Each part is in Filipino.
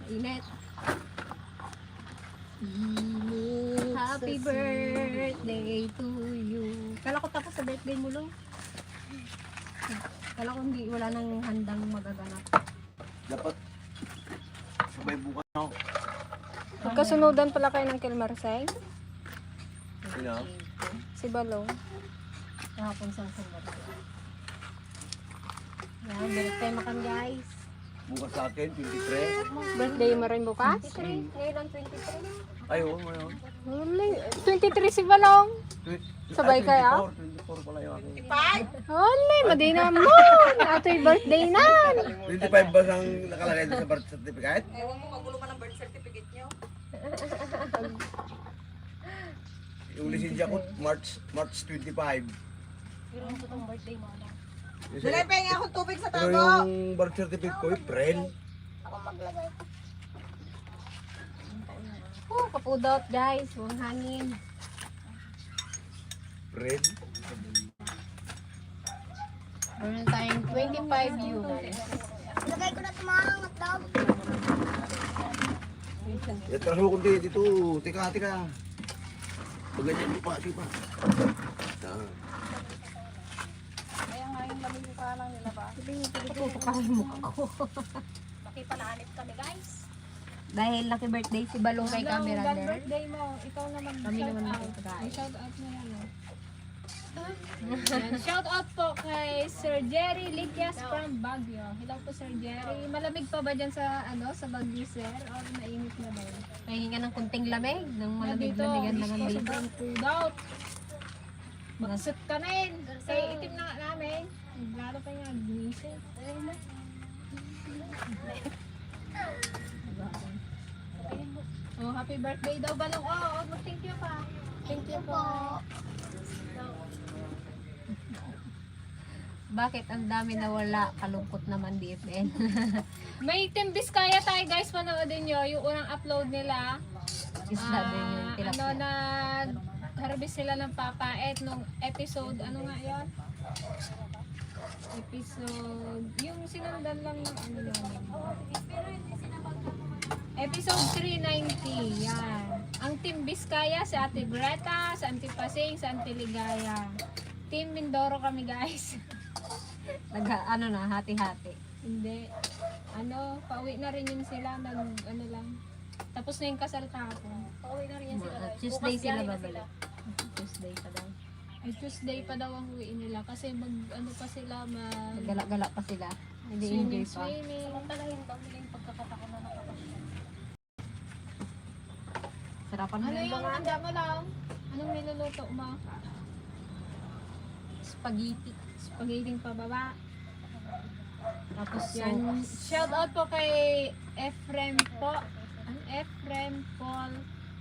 Init. Happy birthday to you. Kala ko tapos sa birthday mo lang. Kala ko hindi, wala nang handang magaganap. Dapat sabay bukas ako. Magkasunodan pala kayo ng Kilmarsay. Sino? Si Balong. Kahapon sa sumber. Yan, birthday makan guys. Bukas sa akin, 23. Birthday mo rin bukas? 23, ngayon ang 23. Ay, oo, ngayon. Wala. 23 si Balong. Sabay kayo? 24 pala yung akin. Wala, madina mo. Ato'y birthday na. 25 ba ang nakalagay doon sa birth certificate? Ewan mo, magulo man ang birth certificate nyo. Yung lisensya ko, March 25. Pero ano itong birthday mo? Ano? Dalay pa nga akong tubig sa Pero tabo. yung birth certificate ko, April. Oh, kapudot guys. Huwag hangin. April. Meron tayong 25 viewers. Lagay ko na ito mga hotdog. Yatras mo kundi dito. Tika. Pagganyan mo pa, sige pa. Kaya nga yung lamig yung kanang nila ba? Tutukarin mo ako. Makipanaanip kami guys. Dahil lucky birthday si Balong kay camera Happy there. birthday mo. Ikaw naman Kami shout naman out. magpapagain. Ay, shout out mo yan. Yan, shout out po kay Sir Jerry Ligyas from Baguio. Hello po Sir Jerry. Malamig pa ba dyan sa sa Baguio sir? O mainit na ba? Nahinga ng kunting lamig. Ng Dito, malamig-lamigan lang ang dito. sobrang cool out. Magsut ka na yun. Kaya itim na nga namin. Lalo pa nga gumisip. Oh, happy birthday daw Balong. Oh, mag-thank you pa. Thank you po. Bakit ang dami na wala? Kalungkot naman DFN. May Team Biskaya tayo guys, panoodin nyo. Yung unang upload nila. Isda din yung tilapia. Nag-harvest sila ng papait nung episode, ano nga yan? Episode, yung sinundan lang ng ano namin. Episode 390, yan. Ang Team Biskaya, si Ate Greta, si Auntie Pasing, si Auntie Ligaya. Team Mindoro kami guys. Ano na, hati-hati. Hindi. Pauwi na rin yun sila, lang. Tapos na yung kasal kahapon. Pauwi na rin yan sila guys. Tuesday Bukas sila biyahe na babalik. Tuesday pa daw. Ay, Tuesday pa daw ang uwi nila kasi pa sila, Gala-gala pa sila. Hindi enjoy pa. swimming. Samantalahin ba yung pagkakataon na nakapasya? Sarapan Ano mo yung yung handa mo lang? Anong niluluto mo? spaghetti. Spaghetti pababa. Tapos Yan. sauce. Shout out po kay Efrem po. Ang Efrem Paul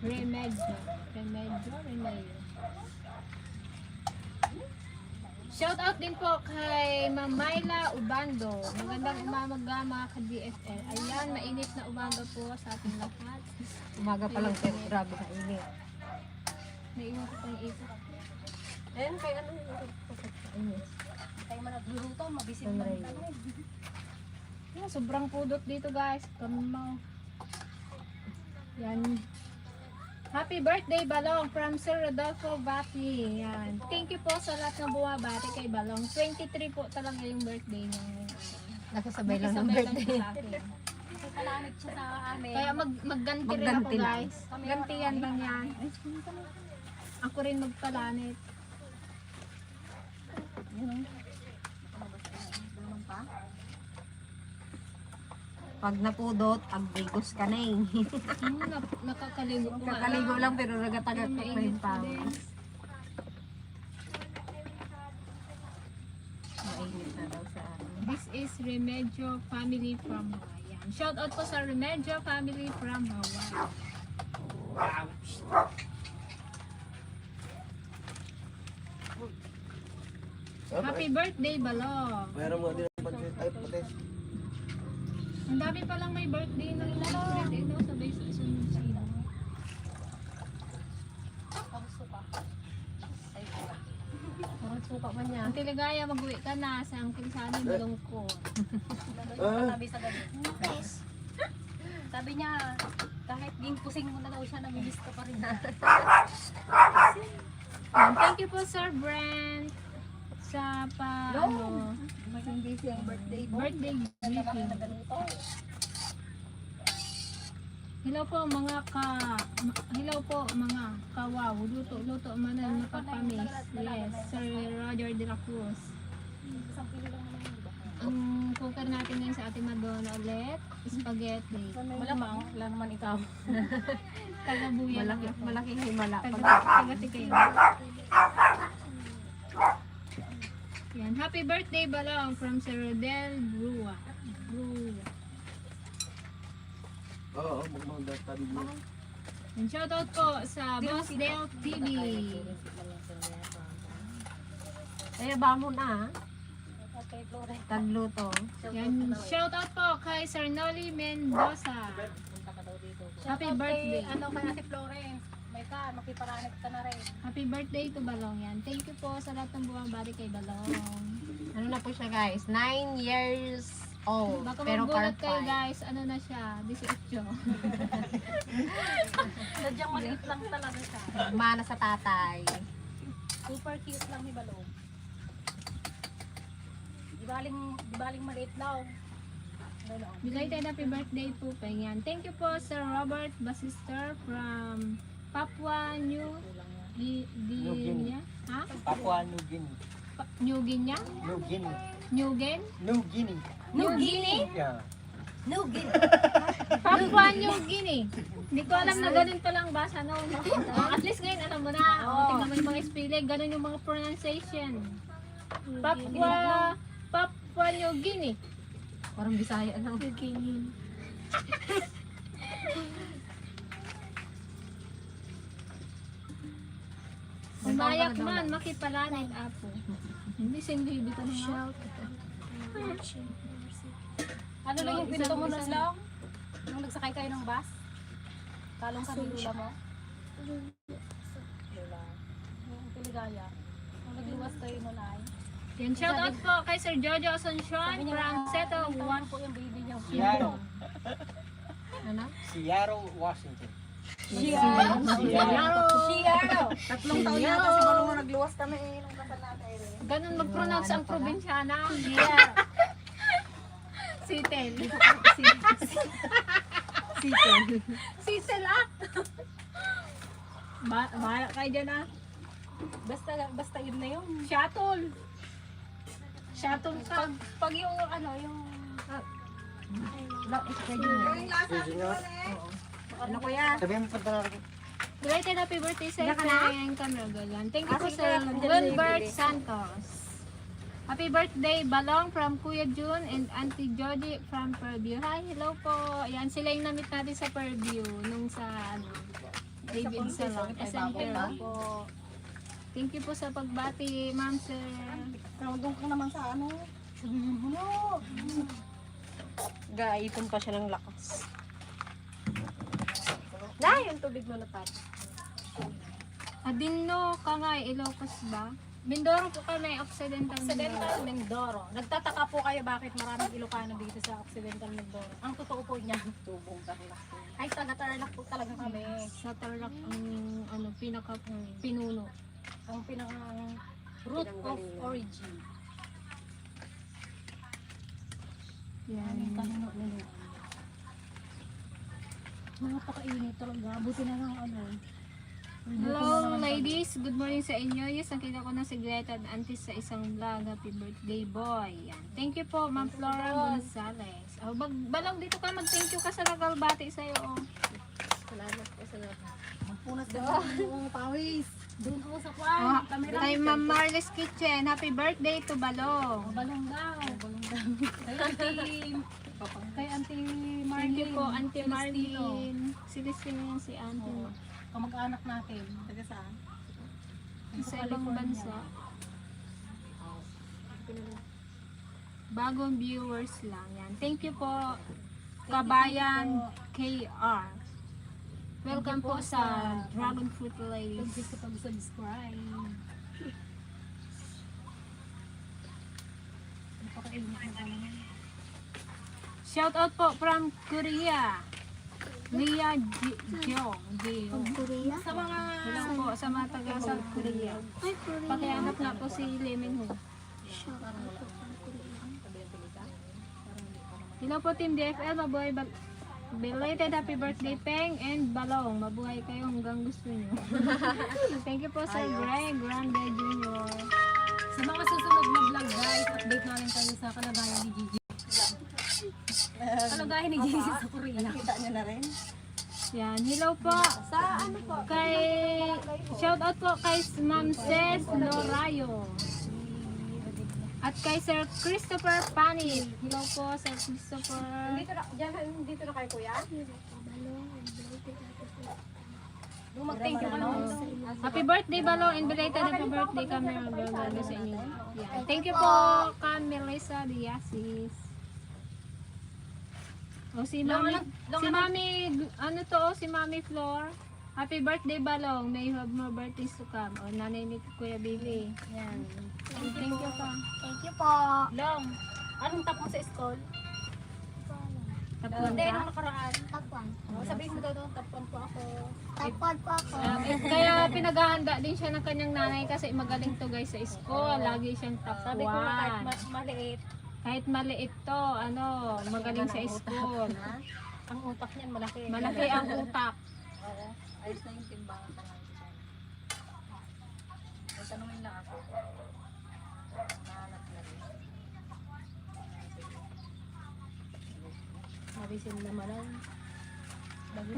Remedio. Remedio. Shout out din po kay Ma'am Myla Ubando. Magandang umaga mga ka-DFL. Ayan, mainit na umaga po sa ating lahat. Umaga pa lang pero grabe na init. Naiwan ko pang ipot. Ayun, kay ano yung init. Tayo man nagluluto, mabisin man Sunrise. kami. Yeah, sobrang pudot dito guys. Kamaw. Yan. Happy birthday Balong from Sir Rodolfo Bati. Yan. Thank you po sa lahat ng bumabati kay Balong. 23 po talaga yung birthday niya. Nakasabay lang ng Nakasabay lang birthday. sa akin. Kasi palanit siya sa amin. Kaya magganti rin ako Magganti lang. guys. Gantiyan lang yan. Ako rin magpalanit. Pag napudot, agbigos ka na eh. Nakakaligo ko. Kakaligo lang pero nagatagak pa yung pang. Mainit na daw sa ano. This is Remedio family from Hawaii. Shout out po sa Remedio family from Hawaii. Happy birthday Balong. Mayroon mo din ang pansit. Ay, patis. Ang dami palang may birthday ng birthday no? Sabay sa sunod sila. Parang suka man niya. Ang Tiligaya, mag-uwi ka na sa Uncle Sunny Balong ko. Tabi sa gabi. Sabi niya, kahit gimpusing mo na daw siya, namimiss ka pa rin. Yan, thank you po Sir Brent sa Hindi siyang birthday mo. birthday greeting. Hello po mga kawaw, luto manan makapamis. Yes, Sir Roger de la Cruz. Ang cooker natin ngayon sa ating Madonna ulit, spaghetti. Malamang, wala naman ikaw. Kagabuyan. Malaking himala. Taga-tikay. Yan, happy birthday balong from Sir Rodel Brua. Oo, magmahal tabi mo. And shoutout po sa Boss Dale TV. Kaya bamon na, tagluto. Yan, shoutout po kay Sir Noli Mendoza. Happy birthday. Ano kay Ate Florence? May ka, makiparanit ka na rin. Happy birthday to Balong yan. Thank you po sa lahat ng bumabati kay Balong. Ano na po siya guys? 9 years old. Baka Pero magulat kayo karpay. guys, ano na siya, 18. Sadyang maliit lang talaga siya. Mana sa tatay. Super cute lang ni Balong. Di baling maliit lang. Ganoon. Belated happy birthday po pa yan. Thank you po Sir Robert Basister from Papua New Guinea. Ha? Papua New Guinea. New Guinea? New Guinea. New Guinea? New Guinea. New Guinea? Yeah. Papua New Guinea. Hindi ko alam na ganun palang basa noon. At least ngayon alam mo na. Tingnan mo yung mga spelling, ganun yung mga pronunciation. Papua New Guinea. Parang Bisaya lang. Umayak man, makipalanit apo. Hindi sindi dito na nga. Ano lang yung pinto mo na lang? Nung nagsakay kayo ng bus? Kalong kami lula mo? Lula. Yung Piligaya. Nung nagluwas kayo nun ay. Yan, shout out po kay Sir Jojo Asuncion from Seto, One po yung baby niya. Seattle. Ano? Seattle, Washington. Seattle. Tatlong taon yata si Balong na nagluwas kami nung kasal natin. Ganun mag-pronounce ang probinsyana. Sitel. Sitel ah. Bahala kayo dyan ah. Basta yun na yun. Shuttle. Shuttle ka. Pag yung ano, yung... Yung lasa si Ano ko yan? Sabihin mo pa talaga. Belated happy birthday sa Iyak ka na? Efrain Camragalan. Thank you po Sige, sa nandiyan Wilbert yung bibili. Santos. Happy birthday, Balong from Kuya June and Auntie Jody from Fairview. Hi, hello po. Ayan, sila yung namit natin sa Fairview nung sa ano, David Salon. SM Fairview. Po. Thank you po sa pagbati, Ma'am Sir. Doon ka naman sa ano. Gaipon pa siya ng lakas. Na, yung tubig mo na tayo. Adino, Kangay, Ilocos ba? Mindoro po kami, Occidental Occidental Mindoro. Nagtataka po kayo bakit maraming Ilocano dito sa Occidental Mindoro. Ang totoo po niya, tubong Tarlac. Ay, taga-Tarlac po talaga kami. Sa Tarlac ang ano, pinuno. Ang pinakang root of origin. Yan. Napakainit talaga. Buti na lang ano. Hello ladies, good morning sa inyo. Yes, nakita ko na si Greta at Auntie sa isang vlog. Happy birthday boy. Yan. Thank you po, Ma'am Flora Gonzales. Oh, balong dito ka, mag-thank you ka sa nagalbati sa'yo. Oh. Salamat po sa lahat. Punas doon. Mga pawis. Doon ako sa Oh, kwan. Kamera. kay Ma'am Marlis Kitchen, happy birthday to Balong. Balong daw. Kay Auntie Marlene. Thank you po, Auntie Celestino. Marlene. Celestino yan si Auntie. Kamag-anak natin. Taga saan? Sa ibang bansa. Bagong viewers lang yan. Thank you po, Kabayan KR. Welcome po sa Dragon Fruit Ladies. Thank you sa pag-subscribe. Napakainit na naman. Shout out po from Korea. Lia Jong. Korea? Sa mga... Hello po sa mga taga South Korea. Ay, Korea. Pakihanap nga po si Lemon Ho. Hello po Team DFL, mabuhay belated happy birthday Peng and Balong. Mabuhay kayo hanggang gusto nyo. Thank you po Sir Greg Grande Jr. Sa mga susunod na vlog guys, update namin kayo sa kalagayan ni Gigi. Kalagayan ni Gigi sa Korea. Kita niyo na rin. Yan, hello po. Sa ano po? Kay shout out po kay Ma'am Ces Lorayo. At kay Sir Christopher Panit. Hello po Sir Christopher. Dito na kayo kuya? Mag-thank you ka naman. Happy birthday Balong and belated happy birthday kami ang sa inyo. Yan. Thank you po kay Melissa Diasis. O si Mami, ano to si Mami Flor. Happy birthday Balong. May you have more birthdays to come. O nanay ni Kuya Billy. Yan. Thank you po. Thank you po. Long, anong top mo sa school? Tapuan Hindi, ka? nung nakaraan. Top 1. Sabihin mo daw, top 1 po ako. Top 1 po ako. Kaya pinaghahanda din siya ng kanyang nanay kasi magaling to guys sa school. Lagi siyang top 1. Sabi ko na kahit maliit, Kahit maliit to, magaling sa school. ang utak niyan malaki. Malaki ang utak. Ayos na yung timbangan na lang. May tanungin lang ako. Nahanap na rin. Mabisin naman lang.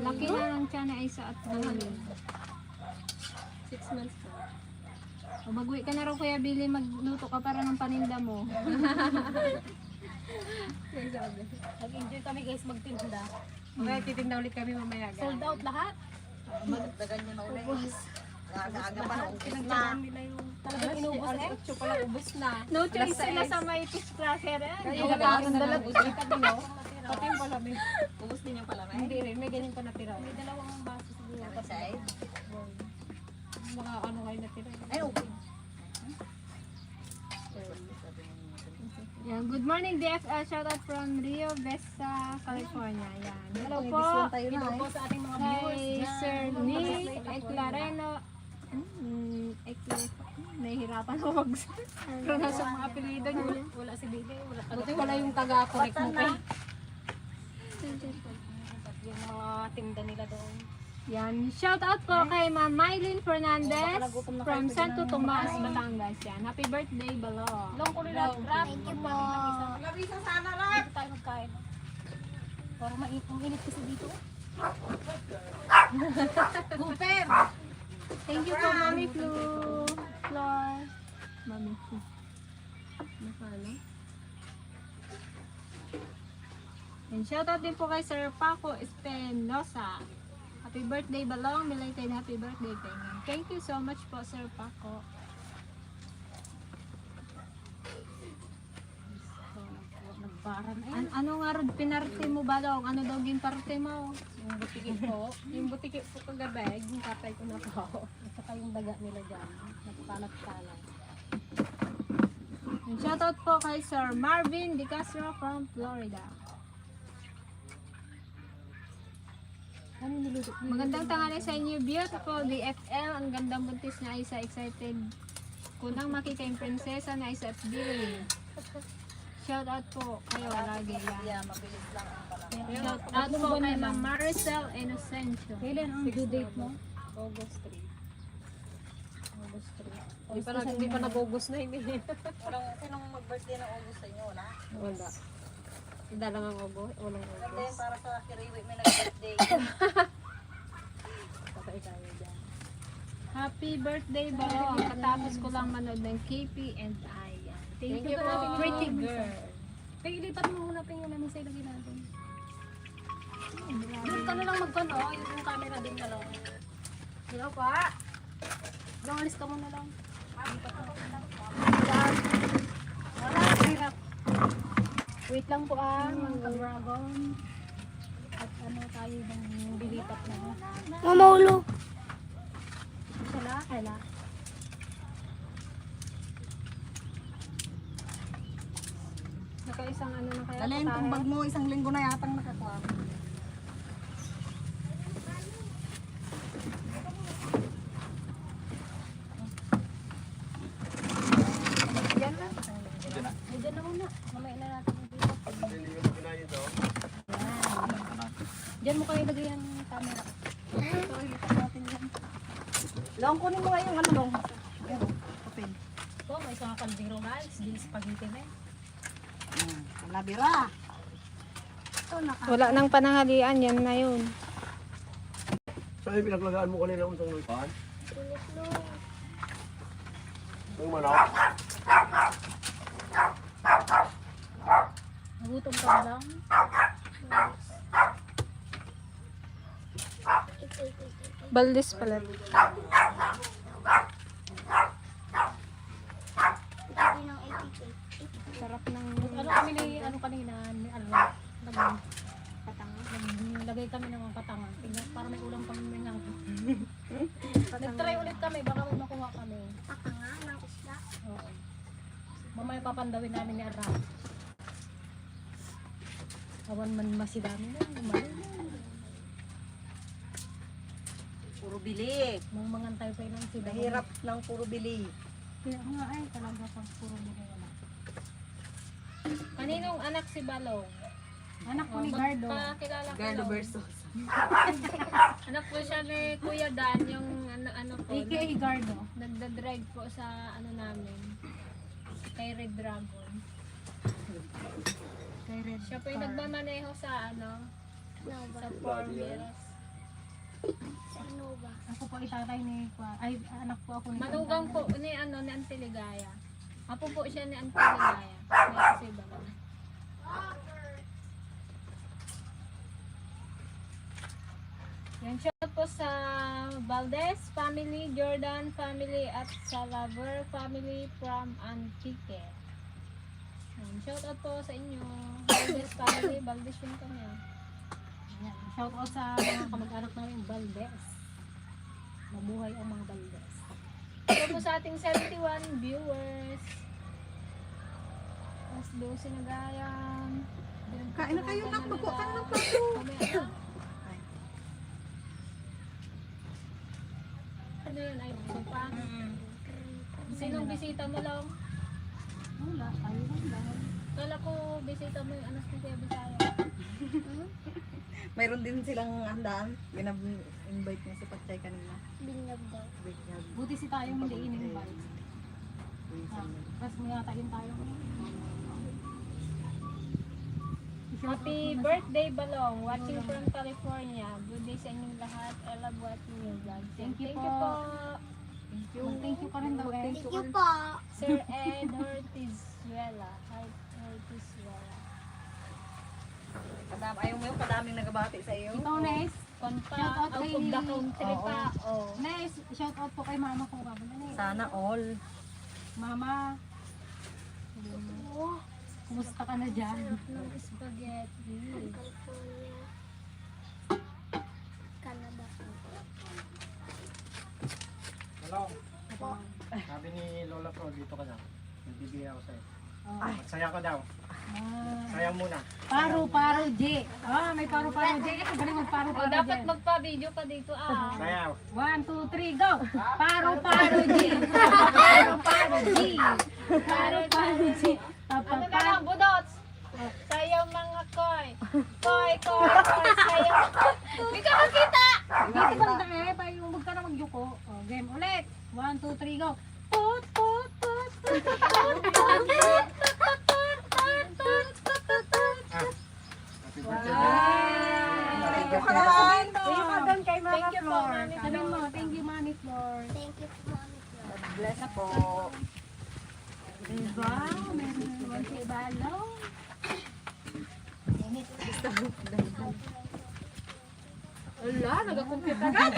Laki na lang siya na isa at huli. 6 months po. O mag-uwi ka na raw Kuya Billy, magluto ka para ng paninda mo. Nag-enjoy kami guys magtinda. Mamaya titinda ulit kami mamaya. Sold out lahat. Magdagan niyo na ulit. Aga-aga pa na ubus na. Pinagdagan nila yung talagang inubos eh. ubus na. No choice sila sa may fish cracker. Yung dala ubus na kami, no? Pati yung palamig. Ubus din yung palamay. Hindi rin, may ganyan pa natira. May dalawang baso siguro. Kapit side. Mga ano kayo natira. Ay, okay. Yan, good morning DFL, shout out from Rio Vista, California. Yan. Hello po. Hello po sa ating mga viewers. Kay dyan. Sir Nick Eclareno. Nahihirapan ako mag-pronounce ang mga apelido niyo. Wala si Bibi. Buti wala yung taga-correct mo kay. Yung mga tinda nila doon. Yan, shout out po kay Ma'am Mylene Fernandez from Santo Tomas, Batangas. Yan, happy birthday Balong. Long ko nila. Thank you po. Labisa sana lang. Dito tayo magkain. Para mainit kasi dito. Guper! Thank you po Mami Flor. Mami Flu. Nakano? And shout out din po kay Sir Paco Espinosa. Happy birthday Balong, belated happy birthday Pengen. Thank you so much po Sir Paco. Nagbaran eh. Ano nga rod pinarte mo Balong? Ano daw ginparte mo? Yung butiki po. Yung butiki po kagabi, yung tatay ko na po. At saka yung daga nila dyan. Nagkalat-kalat. And shout out po kay Sir Marvin Di Castro from Florida. Ano niluto? Magandang tanghali sa inyo, beautiful DFL. Ang gandang buntis na Isa, excited ko nang makita yung prinsesa na Isa at Billy. Shout out po kayo lagi yan. Yeah, mabilis lang ang palamay. Shout out po kay Ma'am Maricel Inocencio. Kailan ang due date mo? August 3. August 3. Hindi pa nag-August na hindi. Sinong mag-birthday ng August sa inyo? Wala? Wala. Hindi lang ang August. Walang Maganda August. yun para sa Kiriwi may nag-birthday. Patay tayo dyan. Happy birthday Balong. Katapos ko lang manood ng KP and I. Thank you po, pretty girl. Kaya ilipat mo muna yung namin sa ilagay natin. Doon ka na lang magkano. Yung camera din ka lang. Hello pa. Doon alis ka muna lang. Wala, hirap. Wait lang po mga dragon. At ano tayo ng dilipat na. Mamaulo. Kala. Nakaisang ano na kaya. Dalhin tong bag mo, isang linggo na yatang nakakuha. Diyan mo kayo lagay ang camera. Long, kunin mo nga yung ano, Long. Ayan, open. Ito, may isang kaldero guys. Di spaghetti na eh. Labira. Wala nang pananghalian, yan na yun. Saan yung pinaglagaan mo kanina kung itong lupan? Yung manok? Nagutom ka ba lang? Baldes pala. Sarap ng Ano kami ni, ano kanina, ni ano, lagay kami ng mga patanga. Tingnan, para may ulam kami may nang. Nag-try ulit kami, baka may makuha kami. Patanga ng isda. Oo. Mamaya papandawin namin ni Arra. Awan man masidami na, umali na. Puro bili. Mangantay pa ilang sila. Mahirap ng puro bili. Kaya nga ay, talaga pag puro nila wala. Kaninong anak si Balong? Anak ko ni Gardo. Kakilala ko Gardo lang. versus. Anak po siya ni Kuya Dan, yung ano po. AKA Gardo. Nagda-drive po sa ano namin. Kay Red Dragon. Kay Red Siya po yung Car. nagmamaneho sa ano, Nova. sa 4 wheels. Sa Nova. Ako po itatay ni ay anak po ako ni Manugang po ni ano ni Auntie Ligaya. Apo po siya ni Auntie Ligaya. May si Balong. Yan siya po sa Valdez family, Jordan family at sa Lover family from Antique. Yan, shout out po sa inyo. Valdez family, Valdez yun kami. Ayan, shout out sa mga kamag-anak namin Valdez. Mabuhay ang mga Valdez. Ito po sa ating 71 viewers. Mas 12 na gayang. Kain na kayo, nak. Magkuha ka ng plato. Mamaya na. Ano yun? Ay, sopa. Sinong bisita mo lang? Wala, tayo lang dahil. Kala ko bisita mo yung anak ni Kuya Bisaya. Mayroon din silang handaan. Invite niya si Patay kanina. Binyag daw. Buti si tayong hindi in-invite. Tapos may yatayin tayo. Happy birthday, Balong. Watching from California. Good day sa inyong lahat. I love watching your vlog. Thank you Thank po. you po. Thank you ka rin daw eh. Thank you po. Sir Ed Ortizuela. Hi, Ortizuela. Ayaw mo yung kadaming nagabati sa iyo. Ikaw, Nes. Konpa, Shout out out kay- of the country Oo. pa. Oh. Nes, shout out po kay mama ko. Nes. Sana all. Mama, kumusta ka na dyan? Ng spaghetti. California. Canada. Hello. Sabi ni Lola Pro, dito ka na. Nagbibigay ako sa'yo. Oh. Magsaya ka daw. Ah, Sayang muna. Paru-paro J. Ah, may paru-paro J. Ito galing Oh, magparu-paro dapat J. magpa-video ka dito ah. Sayaw. 1, 2, 3, go! Paru-paro J. Paru-paro J. Paru-paro J. Ano na lang, budots? Sayaw mga koy. Koy, koy, koy, sayaw. Hindi ka makita! Dito banda eh, pa yung huwag ka na magyuko. Oh, game ulit. 1, 2, 3, go! Put, put, put, put, put, put, put, Happy birthday. Thank you ka lang. Thank you doon kay Mama Thank you po, Flor. Mami Sabihin mo, thank you Mami Flor. Thank you po, Mami Flor. Bless po. Wow, meron naman si Balong. Wala, nag-compute agad.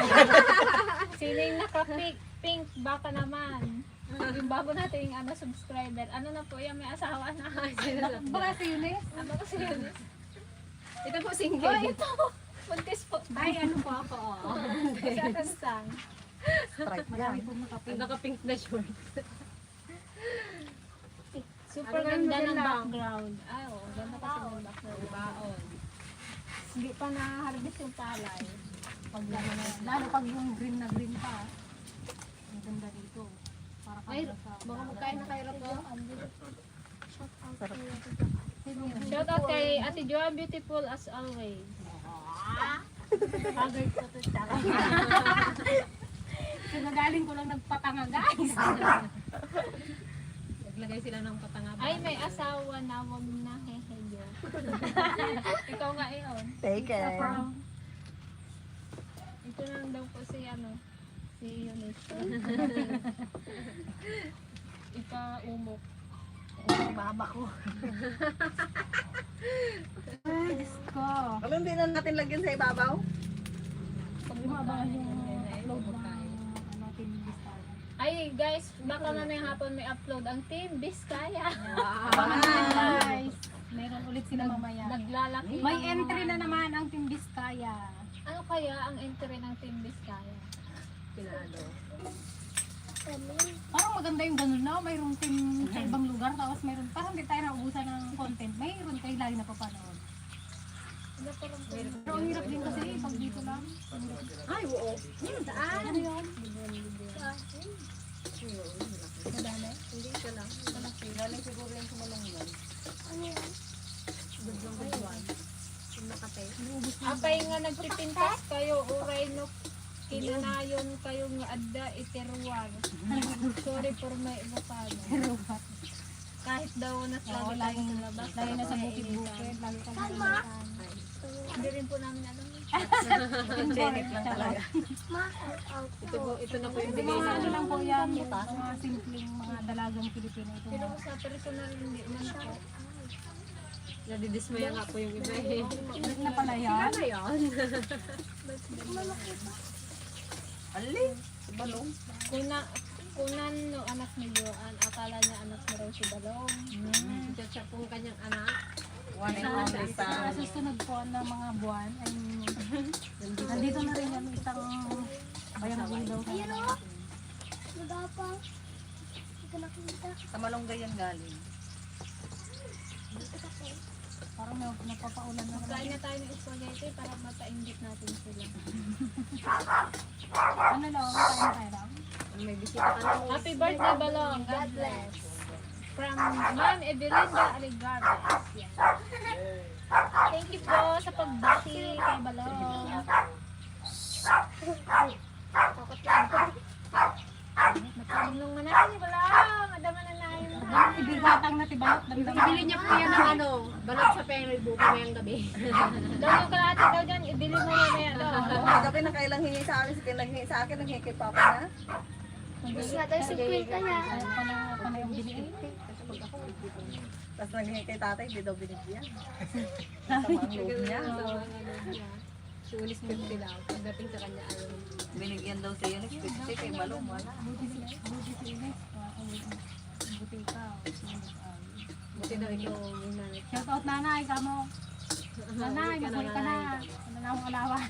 Sino yung naka-pink? Baka naman. Yung bago natin yung subscriber. Ano na po yan, may asawa na. Baka si Eunice? Ano ko siya? Ito po single. Oh, ito. Buntis po. Ay, ano po ako? Oh. Sa kansang. Strike Marami yan. pong nakapin. Naka-pink na short. Super Ano ganda ganda ng lang? background. Ay, oo. Ganda kasi ng background. Baon. Hindi pa na-harvest yung palay. Pag lalo pag yung green na green pa. Ang ganda dito. Para Ay, sa baka magkain na kayo po. Shout out to you. Shout out kay Ate Joa, beautiful as always. Haggard ko to, tsara. Kagagaling ko lang nagpatanga, guys. Naglagay sila ng patanga. Ay, may asawa na, wag na heheyo. Ikaw nga iyon. Take it. Ito lang daw po si Eunice. Ipa-umok. Baba ko. Ay, Diyos ko. Alam, hindi na natin lagyan sa ibabaw. Pag lumabangan yung upload ng Team Vistaya. Ay, guys, baka mamayang hapon may upload ang Team Biskaya. Guys, meron ulit sila mamaya. Naglalaki. May entry na naman ang Team Vistaya. Ano kaya ang entry ng Team Biskaya? Parang maganda yung ganun na, mayroong team sa ibang lugar, tapos mayroon, parang hindi tayo naubusan ng content, mayroon kayo lagi napapanood. Pero ang hirap din kasi pag dito lang. Ay, oo. Saan? Ano yun? Madali? Hindi ka lang. Galing siguro yung sumalunggan. Ano yan? Apay nga nagpipintas kayo, uray no kinanayon kayo nga adda iterwar. Sorry for my Ilocano. Kahit daw nas Oo, lagi lagi tayo sa labas. lagi na sa bukid-bukid, lagi ka na Hindi rin po namin alam. Jenny lang talaga. Ma-out. Ito na po yung Hindi mga ano lang po yan, mga simpleng mga dalagang Pilipino. Ito Pero mga sa personal hindi man po. Nadidismaya nga po yung iba eh. ulit na pala yan. Ali, si Balong. Kunan no anak ni Joan, akala niya anak ni raw si Balong. Siya po kanyang anak. One and Sa, only sa son. susunod po na mga buwan, ay nandito na rin yung isang bayang ilaw. Ayun o. Nagapa. Hindi ko nakita. Sa Malunggay yan galing. Parang napapaulan na naman. Kain na tayo ng spaghetti para matainggit natin sila. Ano lang, kain tayo lang. May bisita ka na. Happy birthday, Balong. God bless. From Ma'am Evelinda Aligarves. Yan. Thank you po sa pagbati kay Balong. Magpabulong man natin ni Balong. Adaman na na yun. Ibigatang na tibalot. Ibili niya po yan ng balot sa penal buko ngayong gabi. Daw yung kalahati daw dyan, ibili mo mamaya daw. Gabi na kailang hingi sa akin, si naghingi sa akin, naghingi kay Papa na. Gusto nga tayo 50 niya. Pana yung biniin. Tapos naghingi kay tatay, hindi daw binigyan. Sama ang loob niya. Sulis 50 daw. Pagdating sa kanya ayaw. Binigyan daw siya ng 50 kay Balong, wala. Buti si Ines. Buti ikaw. Buti daw ikaw yung nanay. Shout out nanay, kamo. Nanay, mabuhay ka na. Ano na akong alawan.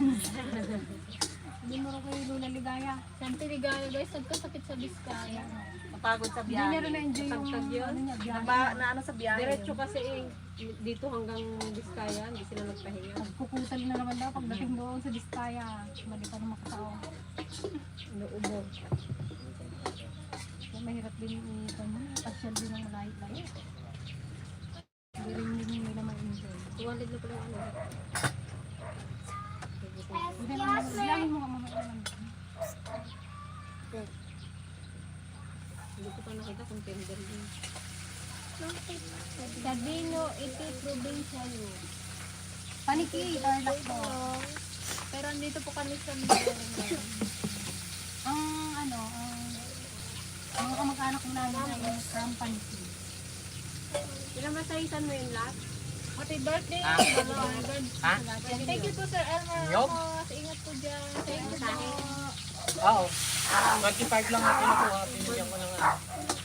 Hindi mo rin kayo Lula Ligaya. Santi Ligaya guys, nagkasakit sa Biskaya. Napagod sa Hindi niya biyahe. rin na-enjoy yung Tagtag yun. ano niya, biyahe. Na ano sa biyahe. Diretso kasi dito hanggang Biskaya, hindi sila nagpahinga. Pagkukutal na naman daw pagdating doon sa Biskaya. Mali pa na makatao. Inuubog. So, mahirap din pasyal din ng malayo-layo. Hindi rin nila ma-enjoy. 200 na pala yung ano. Hindi naman, bilangin mo nga mamaya naman. Hindi ko pa nakita kung tender din. Sabino, iti probinsya yun. Paniki, tarlac po. Pero andito po kami sa Mindoro ngayon. Ang ano, ang mga kamag-anak ko namin ay from Paniki. Ilang masahitan mo yung last? Happy birthday! Balong. Thank you po Sir Elmer Ramos. Ingat po dyan. Thank you po. Oo. 25 lang ang kinukuha. Pinigyan ko ng ano.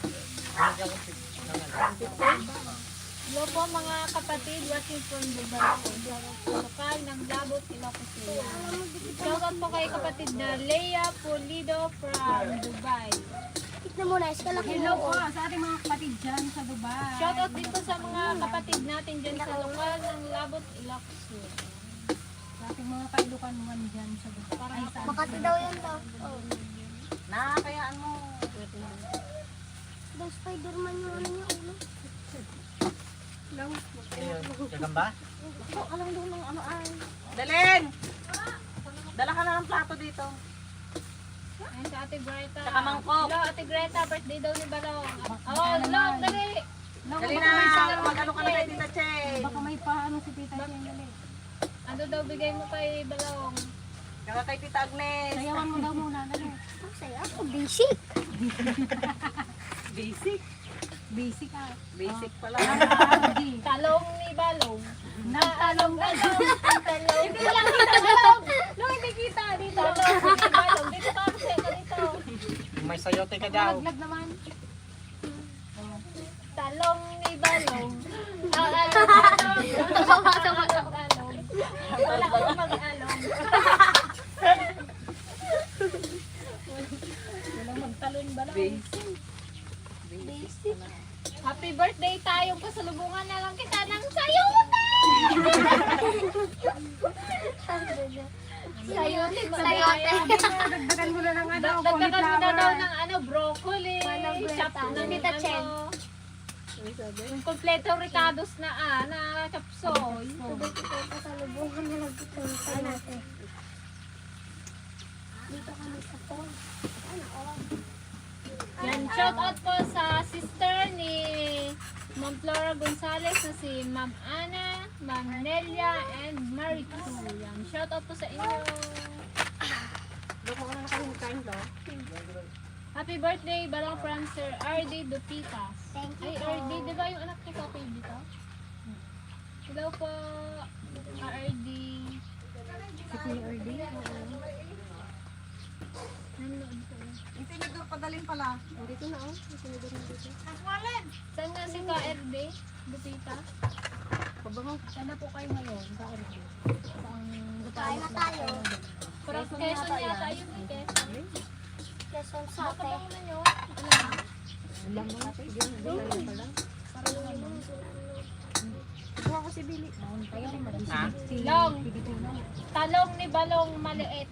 Pinigyan ko ng ano. Hello po mga kapatid watching from Dubai po. Lokal ng Labot, Ilocos Sur. Shoutout po kay kapatid na Leia Pulido from Dubai. Tignan mo na, kalaki Hello mo. po sa ating mga kapatid dyan sa Dubai. Shoutout din po sa mga kapatid natin dyan sa lokal ng Labot, Ilocos Sur. Sa ating mga kailukanuan dyan sa Dubai. Ay, sa Makati daw yan daw. Oh. Nakakayaan mo. Daw Spider-Man yung ano niya, ulo. Ayun. Gagamba? Oh, alam daw ng ano ay. Dalin! na ng plato dito. Ayan si Ate Greta. Saka mangkok. Hello, Ate Greta. Birthday daw ni Balong. Oh, Long, dali. Dali na, mag-ano kami kay Tita Che. Baka may paano si Tita Chen, dali. Ano daw bigay mo kay Balong? Saka kay Tita Agnes. Sayawan mo daw muna, dali. Ang saya ako, basic. Basic. Basic ka. Basic pala. Talong ni Balong. Talong. Talong. Hindi lang kita, Balong. No, hindi kita. Dito. Talong ni Balong. Dito ka kasi. Dito. May sayote ka daw. Laglag naman. Talong ni Balong. Talong. Talong. Wala akong mag-along. Walang magtalon Balong. Basic. Happy birthday tayong pasalubungan na lang kita ng sayuti! Sayuti ba? Sayote. Dagdagan mo na ng ano, Dagdagan mo na daw ng ano, broccoli, Walang chop Greta. ng Tita Chen. yung kompleto ricados na na chapsoy. Sabay ko kayo pasalubungan na lang pupunta natin. Dito kami sa phone. Ano, oh. Yan, shout out po sa sister ni Ma'am Flora Gonzalez na si Ma'am Ana, Ma'am Nelia, and Maricu. Yan, shout out po sa inyo. Happy birthday, Balong from Sir R.D. Dupitas. Thank you Ay, po. R.D. Di ba yung anak ni Kapay dito? Hello po, R.D. Si Kuya Erdi. Nanonood po. Yung tinidor padalin pala. Dito na oh. Saan nga si KRD? Dupita? Saan na po kayo ngayon? Sa Erdi. Kain na tayo. Parang Quezon yata yun eh. Quezon. Quezon Baka Sate. ba muna nyo? Ha? Long. Talong ni Balong maliit.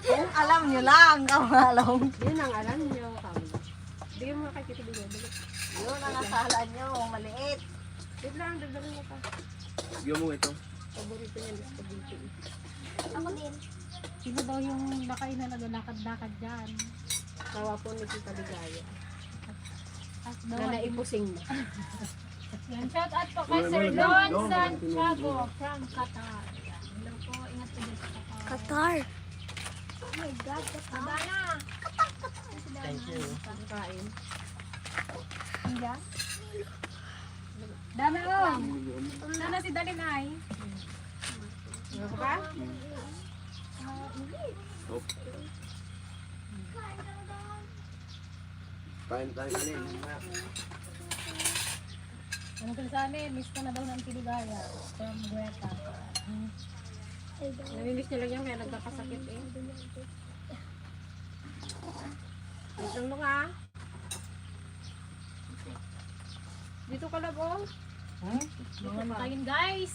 Kung alam nyo lang, kamalong. Yun ang alam niyo kami. Hindi mo makikita bigyan. Yun ang nasala nyo, maliit. Wait lang, dagdagan mo pa. Bigyan mo ito. Paborito niya gusto dito. Ako din. Sino daw yung lakay na naglalakad-lakad dyan? Kawa po ni Tita Ligaya. At daw, Na naipusing na. Yan, shout out po kay Sir Don Santiago from Qatar. Hello po, ingat po dito sa Qatar. Qatar. Oh my God, Qatar. Dana! Thank you. Kain. dami oh! Sana si Dalin ay. Ano ka? Kain tayo kanin. Ano ko sa amin, miss ko na daw ng Piligaya. From Greta. Namimiss niya lang yan kaya nagkakasakit eh. Dito mo ka. Dito ka lang oh. Mga kain guys!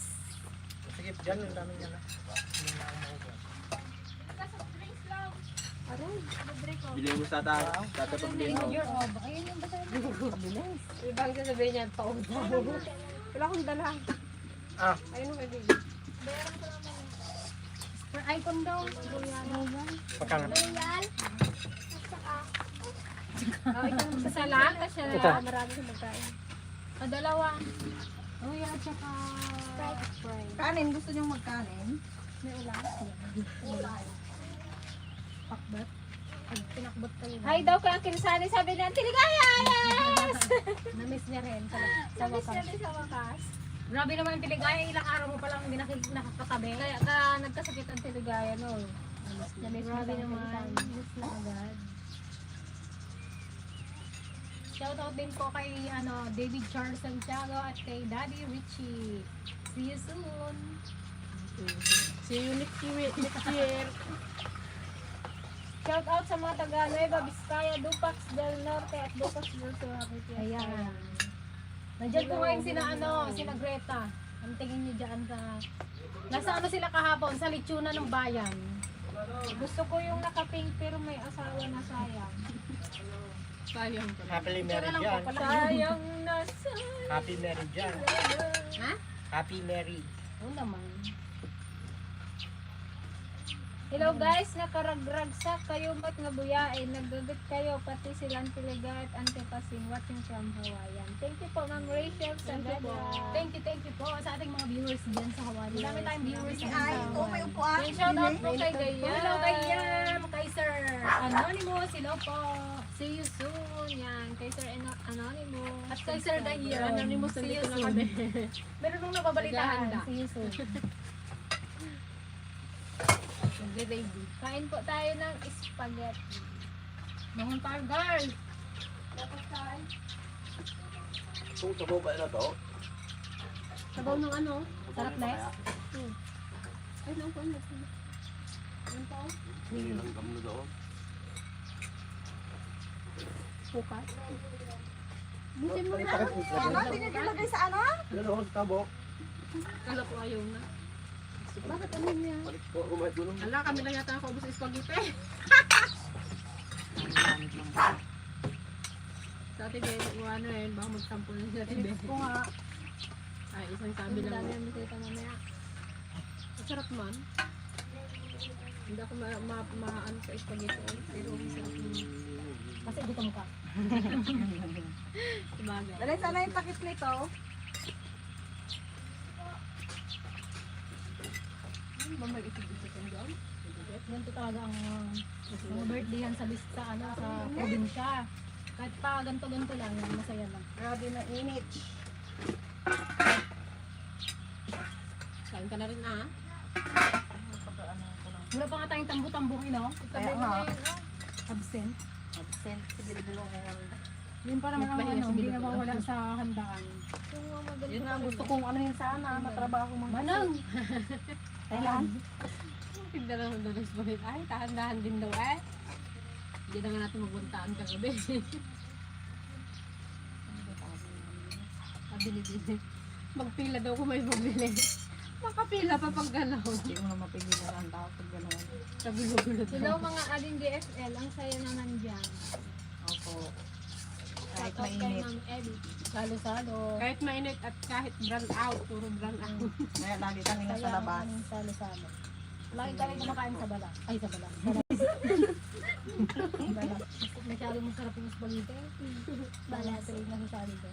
Sige, dyan yung dami niya na. Bilhin mo sa tata pambili mo. Your ob. Ayun yung basta. Ibang sasabihin niya, taon daw. Wala akong dala. Ah. Ayun ang kaibigan. For icon daw. Pagkano? Royal. Isa lang, kasi Ito. Marami sa magkain. dalawa. Oh, yan at saka Sprite. Kanin, gusto nyo magkanin? May ulam. Pakbat. Pag pinakbot kayo. Hi daw kay Uncle Sunny, sabi niya, Tiligaya! Yes! Na-miss niya rin sa Sabi wakas. siya sa wakas. Grabe naman yung Piligaya. Ilang araw mo palang hindi nakakatabi. Kaya nagkasakit ang Tiligaya, no? Na-miss mo Grabe lang naman. Miss na agad. Shoutout din po kay David Charles Santiago at kay Daddy Richie. See you soon. See you next year. Shout out sa mga taga Nueva Vizcaya, Dupax del Norte at Dupax del Sur. Ayan. Nandiyan po ngayon sina Greta. Ang tingin niyo dyan sa... Nasa sila kahapon? Sa Litsuna ng Bayan. Gusto ko yung naka-pink pero may asawa na sayang. Sayang pala. Happily married yan. Sayang na sayang. Happy married yan. Ha? Happy married. Oo naman. Hello guys, nakaragragsak kayo ba't nga buyain? Nagagat kayo, pati silang Tiligat, Ante Pasing, watching from Hawaiian. Thank you po, Ma'am Rachel Sagada. Thank you po sa ating mga viewers dyan sa Hawaii. Dami tayong viewers dyan sa Ay, may Hawaii. upuan. Shout out po kay Gaya. Hello kay Yam, kay Sir Anonymous, hello po. See you soon. Yan, kay Sir Anonymous. At kay Sir Gaya, Anonymous, see you nandito na soon. kami. Meron nung napabalitaan. Naghahanda. See you soon. Ready. Kain po tayo ng spaghetti. Bangon tayo guys. Kung sa baba na to, Sabaw ng ano? Sarap na Ay, nang kuwan. Ano pa? hindi lang kami na doon. Pukat. Butin mo na. Ano? Pinagilagay sa ano? Ano sa tabo? Kala ko ayaw na. Bakit ano niya? Balik ko, kumain doon. Ala, kami lang yata ako ubos sa spaghetti. Sa ate Bea, ano yun, baka magsampo na siya ate Bea. ko nga. Ay, isang sabi lang. Dami ang bisita mamaya. Masarap man. Hindi ako ma-ano sa spaghetti. Pero masarap naman. Kasi gutom ka. Sabagay. Dali sana yung takip nito. Ano ba may isip-isip yung doon? Ganito talaga ang mga birthday yan sa sa probinsya. Kahit pa ganito-ganito lang, yan, masaya lang. Grabe na init. Kain ka na rin ah. Wala pa nga tayong tambo-tambong ino. Kaya nga. Absent. Absent. Sige, dalawa ngayon. Yun pa naman ang ano, hindi na mawala sa handaan. Yun nga, gusto kong ano yun sana, matrabaho mo. Manang! Kailan? Tignan lang ng dalas bakit. Ay, tahan-dahan din daw eh. Hindi na nga natin magbuntaan kagabi. Pabili din. Magpila daw kung may bumili. Makapila pa pag galaw. Hindi mo na mapigilan ang tao pag gano'n. Sa gulo-gulo Hello daw. mga aling DFL, ang saya naman dyan. Opo. Kahit Shout out kay mainit. Ma'am Ellie. Salo-salo. Kahit mainit at kahit brand out, puro brand out. Kaya lagi kami nasa Kaya labas. ang salo-salo. Lagi kami kumakain sa bala. Ay, sa bala. Bala. Masyadong masarap yung spaghetti. Bala, tuloy na sa ko.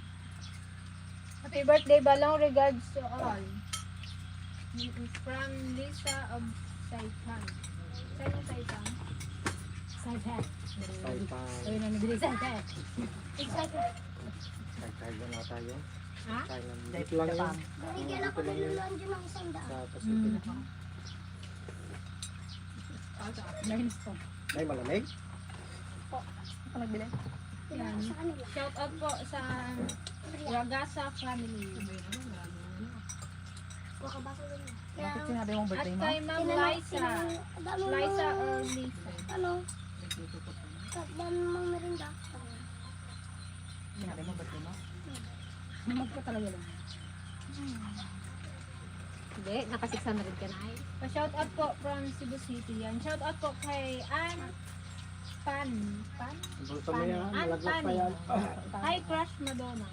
Happy birthday, Balong. Regards to all. This is from Lisa of Saipan. Saan yung Saipan? Side hat. Saipan. Ayun na, nabili side hat. Excited. Side na tayo. Ha? Thailand. Dahil Dito lang yun. Japan. Binigyan ako ng luluan dyan ng isang daan. Sa Pacific. Lines to. Ay, malamig. Ako nagbili. Yan. Sa kanila. Shout out po sa Ragasa family. Wakabasa din. Bakit sinabi mong At birthday mo? kay Ma'am Liza. Liza or Lisa. Ano? Dami mong merinda. Sinabi mo birthday mo? Mamag ka talaga lang. Hindi, naka-600 ka na ay. Pa-shout out po from Cebu City. Yan. Shout out po kay Ann Pan. Bulsa mo yan. Malaglag pa yan. Hi, Crush Madonna.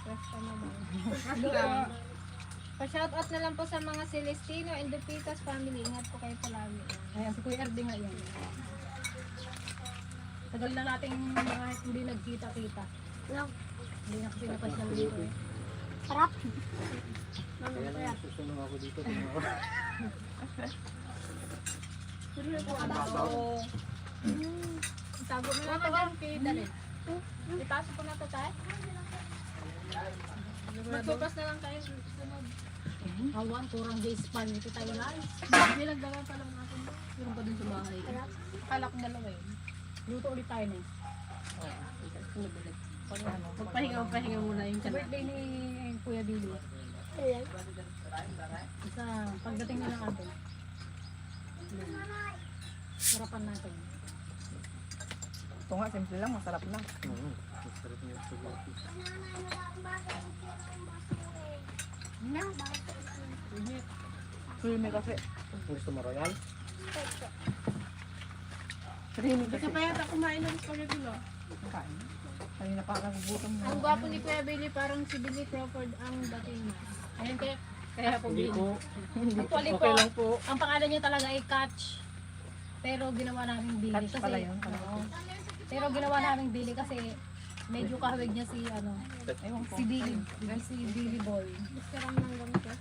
Crush pa Madonna. Pa-shout out na lang po sa mga Celestino and Dupitas family. Ingat po kayo palagi. Ayan, si Kuya Erdi nga yan. Tagal na nating mga hindi nagkita-kita. Lang. Hindi na kasi napasyal dito eh. Sarap. Kaya na susunod ako dito. Tago mo na ito dyan kay Dali. Ipasok ko na ito tayo. Mag-focus na lang tayo. Sunod. Awan, kurang J-Span. Ito tayo guys. Hindi nagdala pa lang natin. Meron pa dun sa bahay. Akala ko dalawa yun. Luto ulit tayo na eh. Pagpahinga muna yung Sa tiyan. birthday ni Kuya Billy. Ayan. Isa, pagdating na ng atin. Sarapan natin. Ito nga, simple lang, masarap na. Masarap niya sa spaghetti. Creamy kasi. Gusto mo royal? Creamy Hindi kasi. ka pa yata kumain ng spaghetti lo. Kain. Kanina pa ako nagugutom na. Ang gwapo ni Kuya Billy, parang si Billy Crawford ang dating na. Ayun, kaya Kaya po Hindi Billy. po. actually Okay po, lang po. ang pangalan niya talaga ay Catch. Pero ginawa namin bili Catch kasi pala yun. oo. Pero ginawa namin bili kasi medyo kahawig niya si ano, Ewan ko. si Billy Boy. Masarap ng ganito.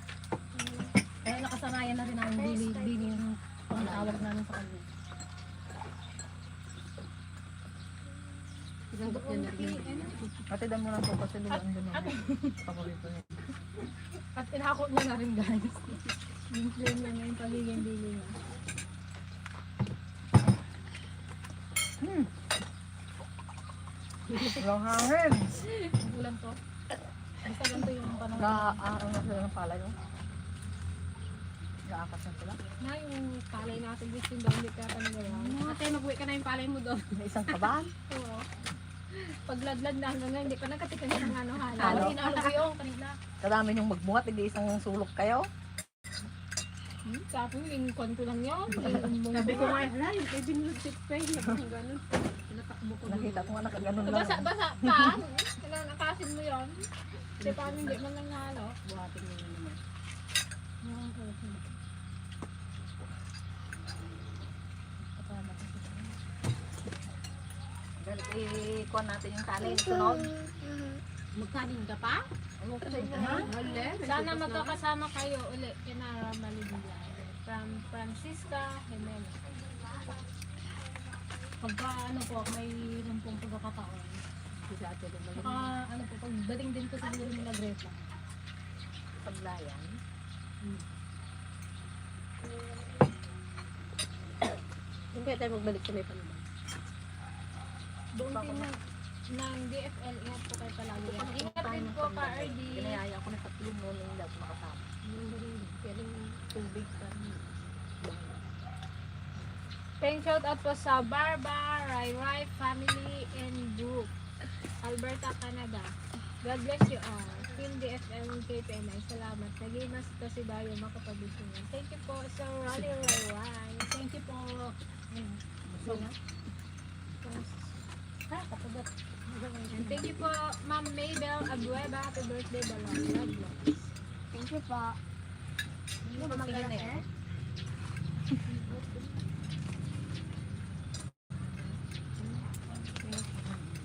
Kaya nakasanayan na rin namin Billy yung pangtawag namin sa kanya. Sinanggap niya na rin. Ate, dam mo lang po kasi luwan doon yan. Paborito niya. At inako niya na rin guys. Yung claim niya ngayon pagiging Billy niya. Walang hangin. Ang ulan to. Basta ganito yung panahon. Naaaraw na sila ng palay, oh. Naakas na sila. Na yung palay natin gusto yung doon, hindi ka pa nagawa. Ate, mag-uwi ka na yung palay mo doon. May isang kabahan. Oo. Pagladlad na hanggang hindi pa nakatikin ng ano Halo. Halo, hinalo ko yung kanina. Kadami yung magbuhat, hindi isang sulok kayo. Sabi mo, yung konto lang yun. Sabi ko nga, hala, yung kay binulog pa yun. Ganun. Pinatakbo ko. Nakita ko nga nakaganon lang. Basa pa. Kailangan nakasin mo yun. Kasi paano hindi man lang nalo. Buhatin mo yun naman. Dahil ikuha natin yung tali. Sunod. Magkanin ka pa? Sana magkakasama kayo ulit kina Malibia. From Francisca Jimenez. Pagka ano po, may pong pagkakataon. Saka ano po, pagdating din po siguro nila Greta. Paglayan. Yung kaya tayo magbalik sa may panahon. Buong team ng DFL, ingat po kayo palagi. Ingat din po ka, RD. Pinayaya ko na sa team noon yung dapat makasama. Kaya yung tubig pa. Thank shout out po sa Barba, Rai family, and group. Alberta, Canada. God bless you all. Team DFL ng KPNI. Salamat. Nagimas ito si Dayo makapabisyon. Thank you po sa Rally Rai. Thank you po. So, Ha, kapagat. and thank you po, Ma'am Maybell Abueva. Happy birthday, Balong. God bless. Thank you po. Ano ba magaling eh?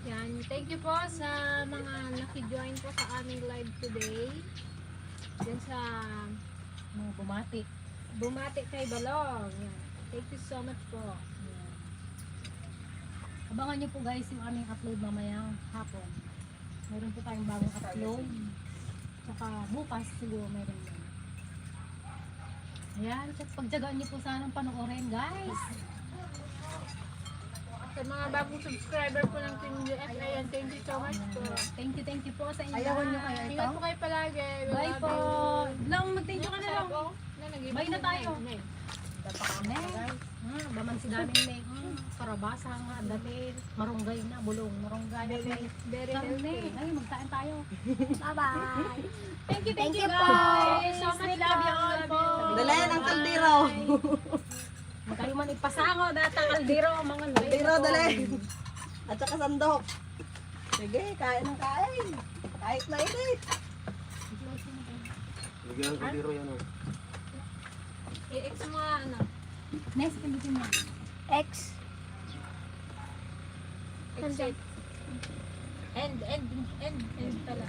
Yan. Thank you po sa mga naki-join po sa aming live today. Yan sa Mga bumati. Bumati kay Balong. Yan. Thank you so much po. Abangan nyo po guys yung aming upload mamayang hapon. Meron po tayong bagong upload. Saka bukas siguro meron din. Ayan, pagtsagaan nyo po sanang panoorin guys. Sa mga bagong subscriber po ng Team UFA, yan, thank you so much po. Thank you po sa inyo. Ayawan nyo kaya ito? Ingat po kayo palagi. We Bye love po. you. Lang, mag-thank you ka na lang. Bye na tayo. Baman si daming may karabasa nga, dati marunggay na, bulong, marunggay. Very Karne, healthy. ay magkain tayo. Bye-bye. Thank you po. guys. So much We love you all po. Dalayan ang kaldero. Kayo man ipasango, data kaldero, mga Kaldero, dali. At saka sandok. Sige, kain ng kain. Kahit mainit. Lagyan ng kaldero yan oh. I-ex mo nga, ano. Next, pindutin mo. X. Exit. End pala.